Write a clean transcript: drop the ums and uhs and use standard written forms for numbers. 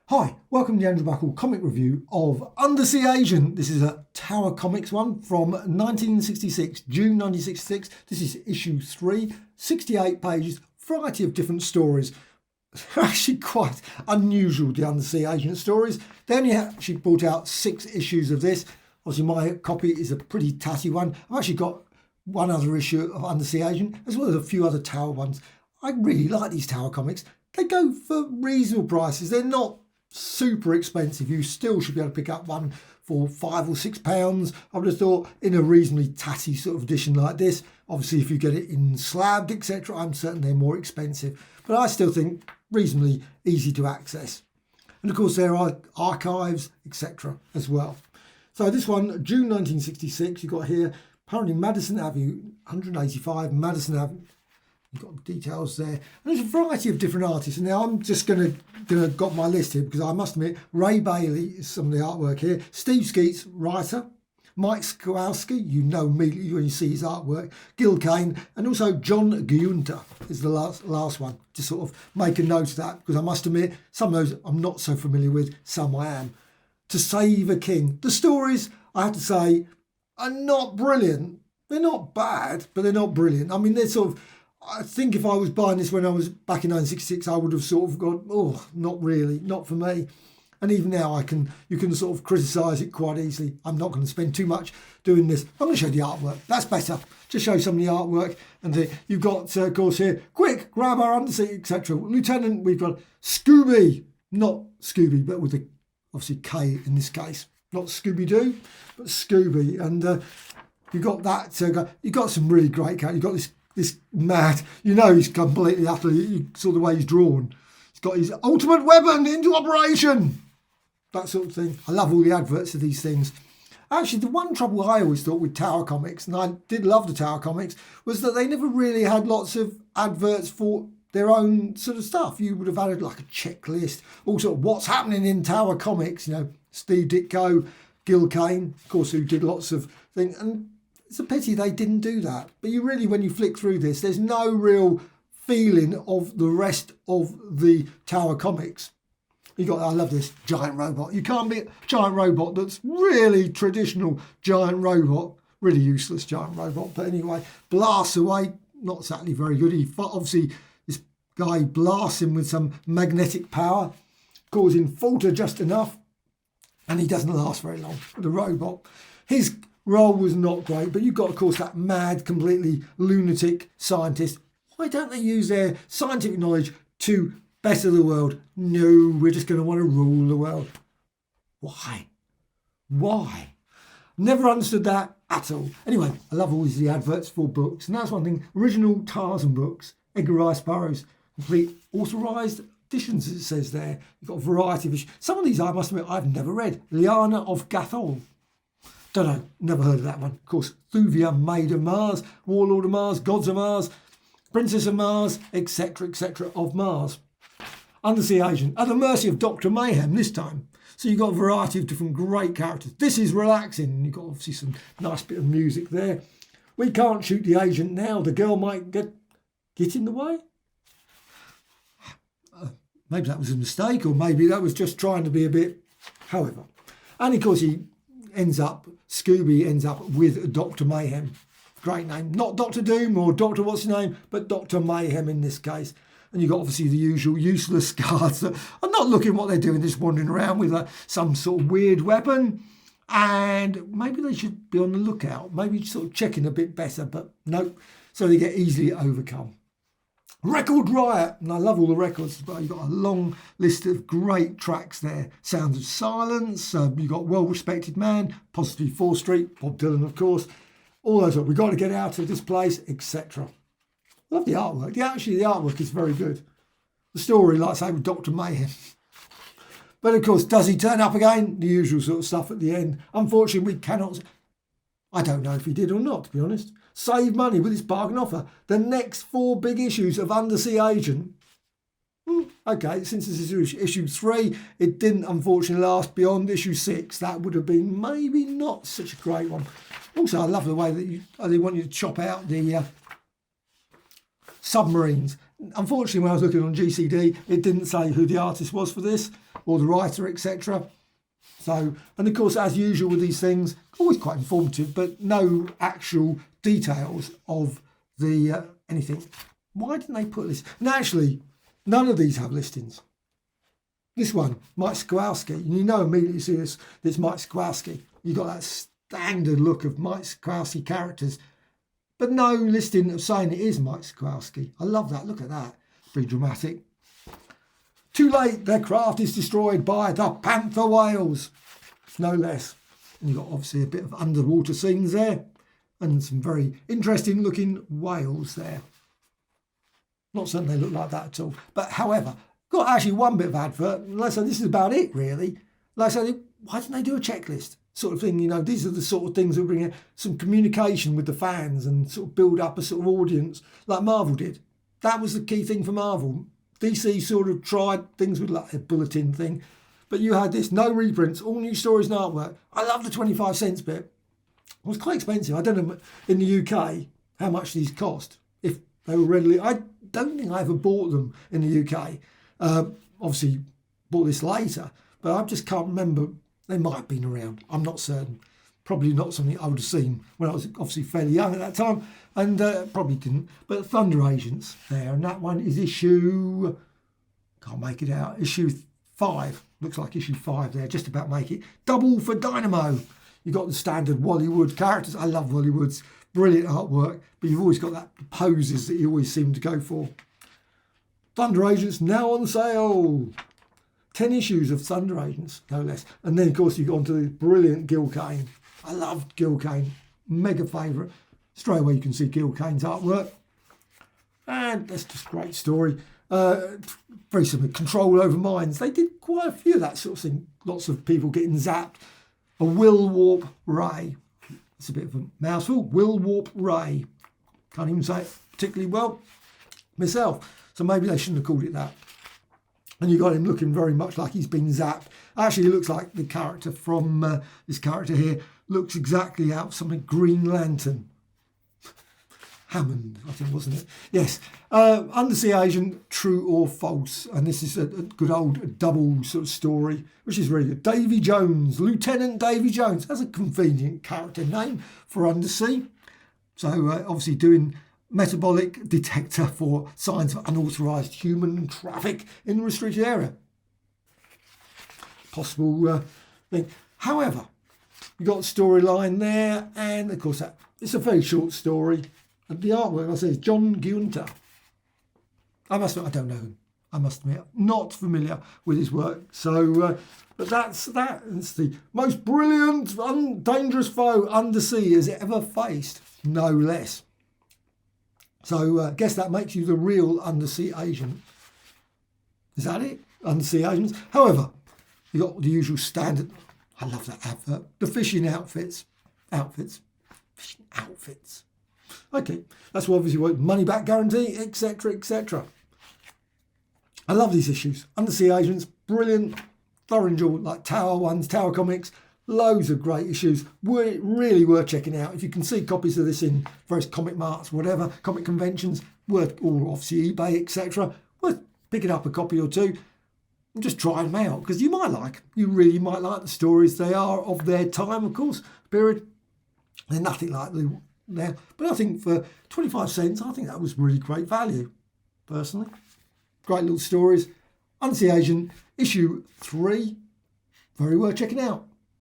Hi, welcome to the Andrew Buckle comic review of Undersea Agent. This is a Tower Comics one from 1966, June 1966. This is issue 3, 68 pages, variety of different stories. They're actually quite unusual, the Undersea Agent stories. They only actually brought out 6 issues of this. Obviously, my copy is a pretty tatty one. I've actually got one other issue of Undersea Agent, as well as a few other Tower ones. I really like these Tower comics. They go for reasonable prices. They're not super expensive. You still should be able to pick up one for £5 or £6. I would have thought in a reasonably tatty sort of edition like this. Obviously, if you get it in slabbed, etc., I'm certain they're more expensive. But I still think reasonably easy to access. And of course, there are archives, etc. as well. So this one, June 1966, you've got here, apparently Madison Avenue, 185 Madison Avenue. You've got the details there. And there's a variety of different artists. And now I'm just gonna got my list here because I must admit, Ray Bailey is some of the artwork here. Steve Skeetes, writer. Mike Sekowsky, you know immediately when you see his artwork. Gil Kane, and also John Giunta is the last one. Just sort of make a note of that because I must admit, some of those I'm not so familiar with, some I am. To Save a King. The stories, I have to say, are not brilliant. They're not bad, but they're not brilliant. I mean, they're sort of, I think if I was buying this when I was back in 1966, I would have sort of gone, oh, not really, not for me. And even now, you can sort of criticise it quite easily. I'm not going to spend too much doing this. I'm going to show the artwork. That's better. Just show some of the artwork. And you've got, of course, here, quick, grab our Undersea, etc. Lieutenant, we've got Scooby, not Scooby, but with the, obviously, K in this case. Not Scooby-Doo, but Scooby. And you've got that. You've got some really great characters. You've got this mad, you know, he's completely, utterly, you saw the way he's drawn. He's got his ultimate weapon into operation. That sort of thing. I love all the adverts of these things. Actually, the one trouble I always thought with Tower Comics, and I did love the Tower Comics, was that they never really had lots of adverts for their own sort of stuff. You would have had like a checklist, all sort of what's happening in Tower Comics, you know, Steve Ditko, Gil Kane, of course, who did lots of things. And it's a pity they didn't do that. But you really, when you flick through this, there's no real feeling of the rest of the Tower Comics. I love this giant robot. You can't be a giant robot that's really traditional giant robot. Really useless giant robot. But anyway, blasts away. Not exactly very good. Obviously, this guy blasts him with some magnetic power, causing falter just enough. And he doesn't last very long, the robot. His role was not great, but you've got, of course, that mad, completely lunatic scientist. Why don't they use their scientific knowledge to better the world? No, we're just going to want to rule the world. Why? Why? Never understood that at all. Anyway, I love all the adverts for books. And that's one thing. Original Tarzan books. Edgar Rice Burroughs. Complete authorised editions, it says there. You've got a variety of issues. Some of these, I must admit, I've never read. Liana of Gathol. Don't know, never heard of that one. Of course, Thuvia, Maid of Mars, Warlord of Mars, Gods of Mars, Princess of Mars, etc., etc. of Mars. Undersea Agent, at the mercy of Dr. Mayhem this time. So you've got a variety of different great characters. This is relaxing. You've got obviously some nice bit of music there. We can't shoot the agent now. The girl might get in the way. Maybe that was a mistake, or maybe that was just trying to be a bit, however. And of course, Scooby ends up with Dr. Mayhem. Great name. Not Dr. Doom or Dr. what's his name, but Dr. Mayhem in this case. And you've got obviously the usual useless guards that are not looking what they're doing, just wandering around with some sort of weird weapon. And maybe they should be on the lookout, maybe sort of checking a bit better, but nope. So they get easily overcome. Record Riot, and I love all the records as well. You've got a long list of great tracks there. Sounds of Silence, you've got Well Respected Man, Positive 4th Street, Bob Dylan, of course. All those, we've got to get out of this place, etc. Love the artwork. The artwork is very good. The story, like I say, with Dr. Mayhem. But of course, does he turn up again? The usual sort of stuff at the end. Unfortunately, we cannot. I don't know if he did or not, to be honest. Save money with his bargain offer. The next 4 big issues of Undersea Agent. Okay, since this is issue 3, it didn't unfortunately last beyond issue 6. That would have been maybe not such a great one. Also, I love the way that they want you to chop out the submarines. Unfortunately, when I was looking on GCD, it didn't say who the artist was for this. or the writer, etc. So, and of course, as usual with these things, always quite informative, but no actual details of the anything. Why didn't they put this? And actually, none of these have listings. This one, Mike Sekowsky, and you know immediately you see this Mike Sekowsky. You got that standard look of Mike Sekowsky characters, but no listing of saying it is Mike Sekowsky. I love that. Look at that. Pretty dramatic. Too late, their craft is destroyed by the panther whales. No less. And you've got obviously a bit of underwater scenes there and some very interesting looking whales there. Not certain they look like that at all. But however, got actually one bit of advert. Like I said, this is about it really. Like I said, why didn't they do a checklist? Sort of thing, you know, these are the sort of things that bring some communication with the fans and sort of build up a sort of audience like Marvel did. That was the key thing for Marvel. DC sort of tried things with like a bulletin thing, but you had this, no reprints, all new stories and artwork. I love the 25 cents bit. It was quite expensive. I don't know in the UK how much these cost. If they were readily, I don't think I ever bought them in the UK. Obviously bought this later, but I just can't remember. They might have been around. I'm not certain. Probably not something I would have seen when I was obviously fairly young at that time, and probably didn't. But Thunder Agents there, and that one is issue, can't make it out, issue 5. Looks like issue 5 there, just about make it. Double for Dynamo. You've got the standard Wally Wood characters. I love Wally Wood's brilliant artwork, but you've always got that poses that you always seem to go for. Thunder Agents now on sale. 10 issues of Thunder Agents, no less. And then, of course, you go on to the brilliant Gil Kane. I loved Gil Kane. Mega favourite. Straight away you can see Gil Kane's artwork. And that's just a great story. Very similar. Control over minds. They did quite a few of that sort of thing. Lots of people getting zapped. A will warp ray. It's a bit of a mouthful. Will warp ray. Can't even say it particularly well myself. So maybe they shouldn't have called it that. And you got him looking very much like he's been zapped. Actually, he looks like the character from this character here. Looks exactly out something Green Lantern. Hammond, I think, wasn't it? Yes. Undersea Agent, True or False. And this is a good old double sort of story, which is really good. Davy Jones, Lieutenant Davy Jones. That's a convenient character name for Undersea. So obviously doing metabolic detector for signs of unauthorised human traffic in the restricted area. Possible thing. However, you've got a storyline there, and of course it's a very short story. And the artwork, I say, is John Gunter. I don't know him. I must admit, not familiar with his work. So, but that's that. It's the most brilliant, dangerous foe Undersea has ever faced, no less. So I guess that makes you the real Undersea Agent. Is that it? Undersea Agents. However, you got the usual standard. I love that advert. The fishing outfits. Fishing outfits. Okay, that's obviously what money back guarantee, etc., etc. I love these issues. Undersea Agents, brilliant, thorough enjoyable, like Tower ones, Tower Comics. Loads of great issues. Really worth checking out. If you can see copies of this in various comic marts, whatever, comic conventions, or obviously eBay, etc., worth picking up a copy or two and just trying them out, because you really might like the stories. They are of their time, of course, period. They're nothing like there. But I think for 25 cents, I think that was really great value, personally. Great little stories. Undersea Agent, issue 3. Very worth checking out.